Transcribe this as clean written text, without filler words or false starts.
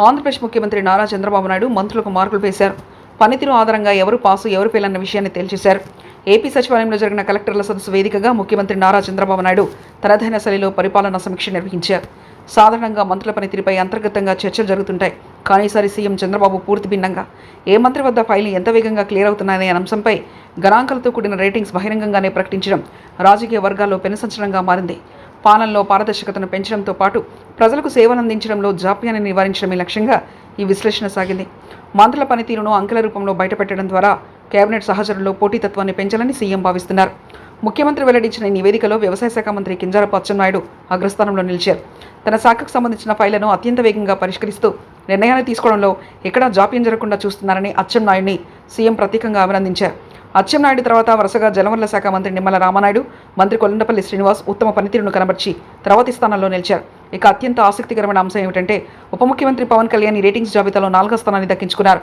ఆంధ్రప్రదేశ్ ముఖ్యమంత్రి నారా చంద్రబాబు నాయుడు మంత్రులకు మార్కులు వేశారు. పనితీరు ఆధారంగా ఎవరు పాసు ఎవరు ఫెయిల్ అన్న విషయాన్ని తేల్చేశారు. ఏపీ సచివాలయంలో జరిగిన కలెక్టర్ల సదస్సు వేదికగా ముఖ్యమంత్రి నారా చంద్రబాబు నాయుడు తనదైన శైలిలో పరిపాలనా సమీక్ష నిర్వహించారు. సాధారణంగా మంత్రుల పనితీరుపై అంతర్గతంగా చర్చలు జరుగుతుంటాయి. కానీ ఈసారి సీఎం చంద్రబాబు పూర్తి భిన్నంగా ఏ మంత్రి వద్ద ఫైల్ ఎంత వేగంగా క్లియర్ అవుతున్నాయనే అంశంపై గణాంకాలతో కూడిన రేటింగ్స్ బహిరంగంగానే ప్రకటించడం రాజకీయ వర్గాల్లో పెనుసంచలనంగా మారింది. పాలనలో పారదర్శకతను పెంచడంతో పాటు ప్రజలకు సేవలందించడంలో జాప్యాన్ని నివారించడమే లక్ష్యంగా ఈ విశ్లేషణ సాగింది. మంత్రుల పనితీరును అంకెల రూపంలో బయటపెట్టడం ద్వారా కేబినెట్ సహచరుల్లో పోటీతత్వాన్ని పెంచాలని సీఎం భావిస్తున్నారు. ముఖ్యమంత్రి వెల్లడించిన ఈ నివేదికలో వ్యవసాయ శాఖ మంత్రి కింజరాపు అచ్చెన్నాయుడు అగ్రస్థానంలో నిలిచారు. తన శాఖకు సంబంధించిన ఫైళ్లను అత్యంత వేగంగా పరిష్కరిస్తూ నిర్ణయాలు తీసుకోవడంలో ఎక్కడా జాప్యం జరగకుండా చూస్తున్నారని అచ్చెన్నాయుడిని సీఎం ప్రత్యేకంగా అభినందించారు. అచ్చెన్నాయుడు తర్వాత వరుసగా జలవనరుల శాఖ మంత్రి నిమ్మల రామనాయుడు, మంత్రి కొల్లంపల్లి శ్రీనివాస్ ఉత్తమ పనితీరును కనబర్చి తర్వాతి స్థానంలో నిలిచారు. ఇక అత్యంత ఆసక్తికరమైన అంశం ఏమిటంటే ఉప ముఖ్యమంత్రి పవన్ కళ్యాణ్ రేటింగ్స్ జాబితాలో 4వ స్థానాన్ని దక్కించుకున్నారు.